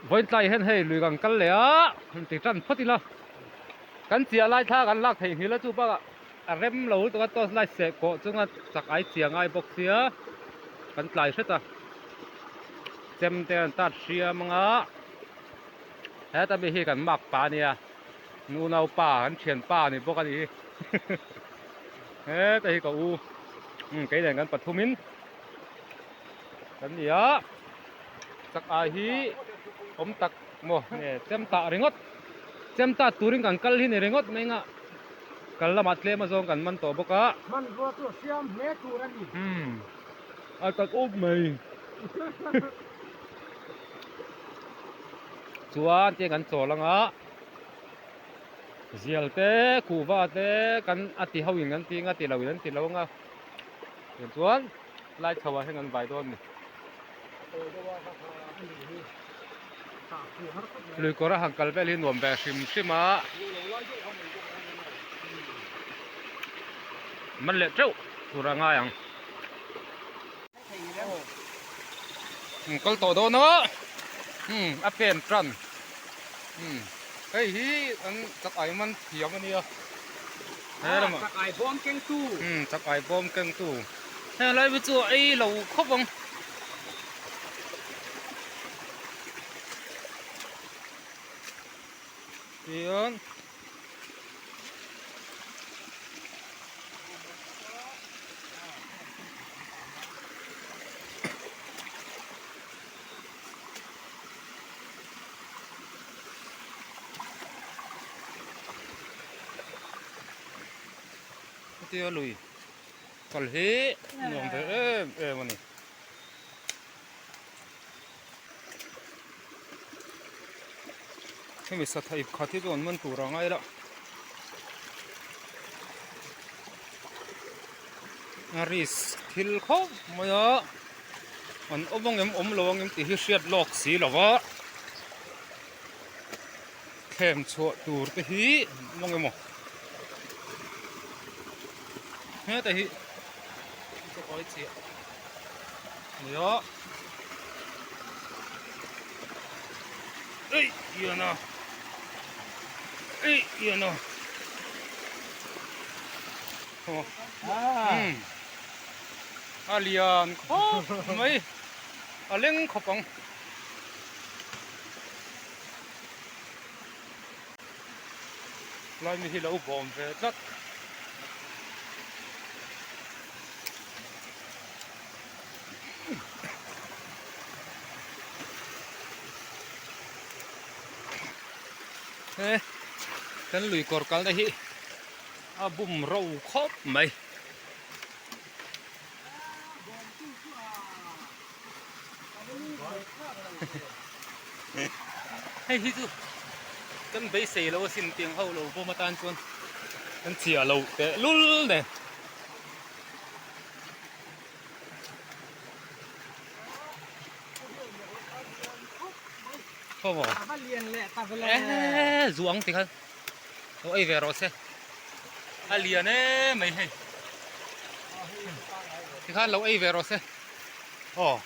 voi tlai hen hei lui gang kal le a ti tran photi la kan chia lai tha kan lak thei hi la chu ba a rem lo to ka tos lai se ko chunga chak ai chiang ai box sia kan tlai hreta chem te an tat ria manga he ta bi hi kan mak pa nia nu nau pa kan thian pa ni bok ani he ta hi ko u cái này kan pathumin kan nia chak ai hi om tak mo ne chem ta ringot chem ta turing kan kal hi ne ringot menga kal la mat le ma zong kan man to boka man go to siam me turani ai tak úp mày chuan te kan chaw langa zial te kuwa te kan ati hawin kan tinga ti lawin an ti lawanga chuan lai chawa hen an vai don ni lui kora hangkal vel hi nuam ve hrim hrim a man le treu turanga yang kal to do no a pen tran cái hi an chắc ai man thiam ani a he la ma chắc ai bom keng tu chắc ai bom keng tu he lai bu chu ai lo khopong Yun. Ito lui. Kalhi. Nuang te mani. Kami sa thai khati don man turang ai la. Aris thil kho maya. An obong em lowang em ti hi hriat lok si lawa. Khem chu tur te hi mong emo. He ta hi. Ko oi chi. Yo. Ê, yên nào. Ê, yên nào. Alien khó mấy. Alien khó bằng. Lại mình thì lâu bom về đất. Kan lui korkal dah hi abum rau khop mai hey hi tu kan bei sei lo sin tiang ho lo bo matan chuan kan chia lo te lul ne có bỏ ruộng thì không ôi về rồi xe liền ấy mày hay thì khá lâu ấy về rồi xe ồ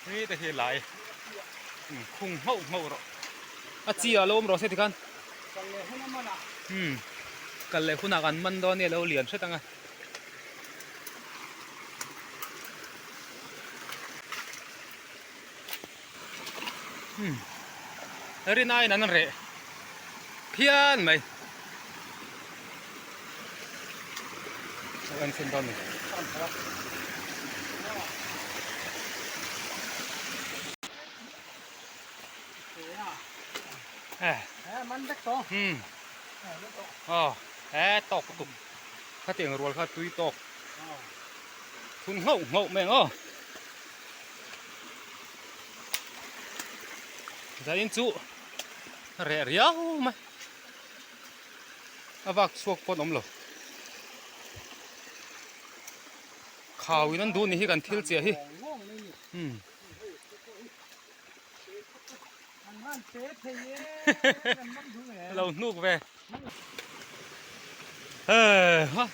นี่แต่เห็นหลายคุ้งเห่าrồi à chị ở lâu rồi xe thì khănกันเลยคุณอากันมันตอนนี้เราเหรียญใช่ตั้งไงrin aiนั่นแหละเพี้ยนไหมอันเส้นตอนนี้มันเด็กโตอ๋อตกตุกข้าเตียงรัวข้าตุยตกคุณเห่าแม่งอ๋อจะยินจุเรียวไหมอาวักสวกปนอมหรอข่าวนั้นดูนี่ให้กันทิลเสียฮิเรานุกไปฮะ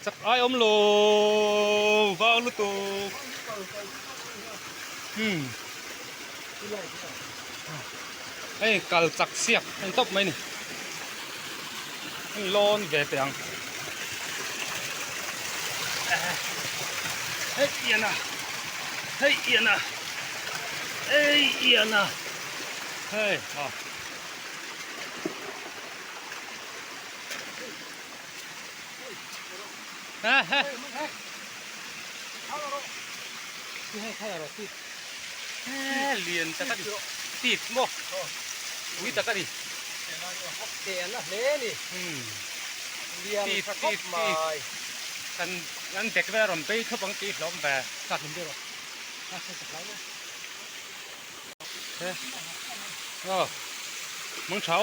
จักไออมโลวางลุตุ ที่ไรที่ไร เอ้ยกัลจักเสียกมันตบไหมนี่มันโลนเวเตียงเฮ้ยเอียนะเฮ้ยเอียนะเฮ้ยเอียนะเฮ้ยอ๋อเฮ้ยเฮ้ย มันแฮกเอาละ ที่ให้ใครอะไรติดเรียนตะกัดติดโมวิตะกัดดิ เตียนนะเล่นี่เรียนสะกบมา กันงั้นเด็กแม่รำไปเขาบังตีล้อมแบบสัตว์มันเดียว ใส่จากไรเนี่ย เฮ้ยก็มึงเช้า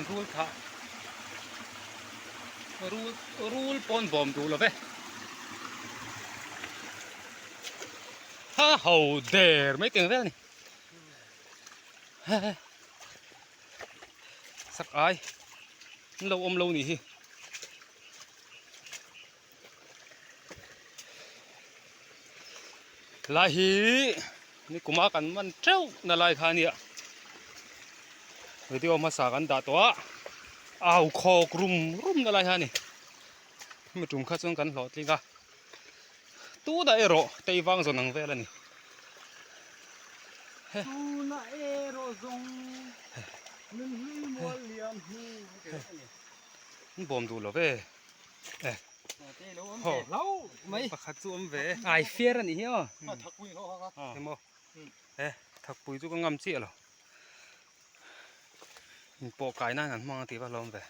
รูลท่ารูลปนบอมดูแล้วเว้ยฮ่าโหเดอร์ไม่เก่งเว้ยนี่สักไอ้เราอมเรานี่ลาฮีนี่กูมากันมันเจ้าน่าลายขานี่เดี๋ยวมาสากันด่าตัวเอาคอกรุมน่าลายขานี่มาจุ่มข้าจงกันหลอดลิงกะตู้ได้รอแต่วางจนนังเวลนี่ซูน่าเอโรซงนึ่งหื้อมัวเลียมหื้อ มันบอมดูแล้วเว้ยแล้วไม่ ปะคัดจุ่มเว้ยไอเฟียร์นี่เหรอ ทักคุยเขาครับ เห็นบ่ถักปุ๋ยจุก็งำเจี๊ยหรอปอกไก่นั่นมองตีว่าล้มเว้ย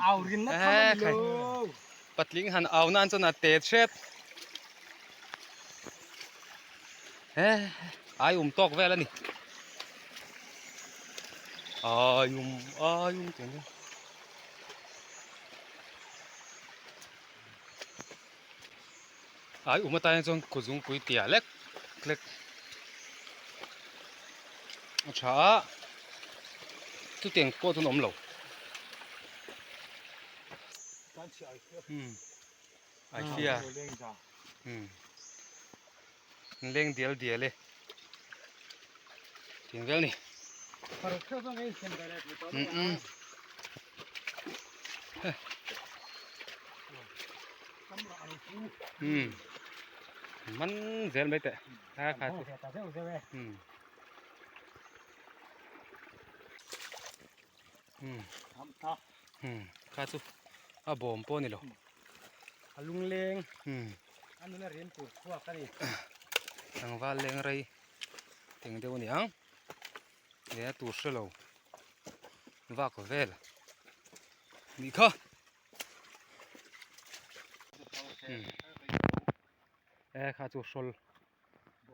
เอารินนะทำเลย ปัดลิงหันเอานั่นจนอาเตะเช็ดไอตอกเว้ยแล้วนี่อายุมเจ๋งเลยมาตายจนกุจุงกุยเตียเล็กช้าตุเตียงโคตรนมเหลวไอเฟียเล่งเดียวเลยถึงเวลนี่มันเสียนไปแต่ถ้าขาดขาดสุบอมปนี่หรอลุงเลงอันนั้นเรียนปลูกพวกกันนี่ทางว่าเลงอะไรถึงเดี๋ยวนี้อ่ะเนี่ยตัวเสือเราว่าก็เวลนี่ค่ะข้าจูชล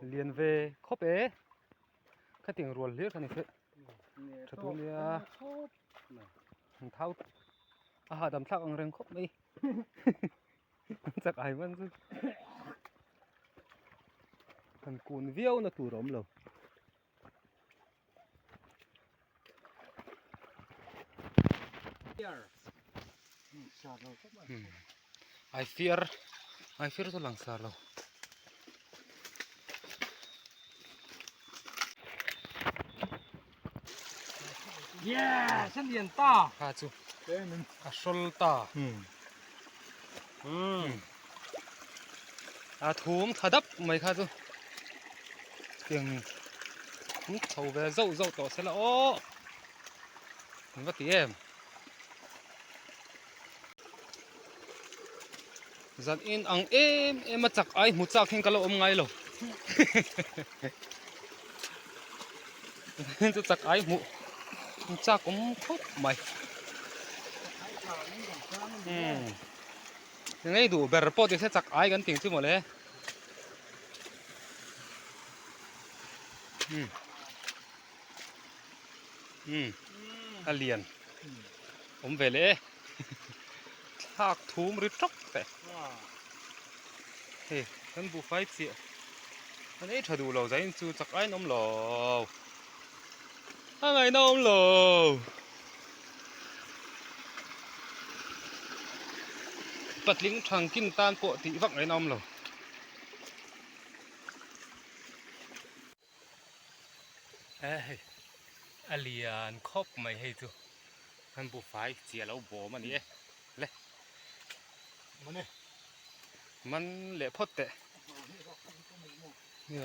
เลียนเวคบข้าติงรัวเลี้ยกันนี่เฟะชัตุเลียเท้าดำทักอังเริงคบไหมจากไอ้มันซึมันกูนเวียวนะตัวรมเราไอเฟียร์ตัวหลังสารเราฉันเรียนตาข้าจูชลตาทุ่มทัดับไม่ข้าจูเก่งเขาไปเจ้าต่อเสร็จแล้วโอ้มันว่าตีจัดอินอังมาจากไอ้หมูจากเห็นกันแล้วไงหรอจะจากไอ้หมูจากครบไหมยังไงดูเบอร์ปอดจะจากไอ้กันถึงที่หมดเลยเลียนผมเวเลยทากทุ่มหรือจกแต่เฮ้ยท่านบุฟเฟ่เสียท่านถ้าดูเราจะจูจากไอ้น้ำหล่อ ngày nôm lồ bật lính thằng kinh tan bộ thị vọng ngày nôm lồ ê alien khóc mày hay chưa hắn bu phải chia lâu bố mà nhỉ lệ Mana?มันเละพดแต่เนี่ย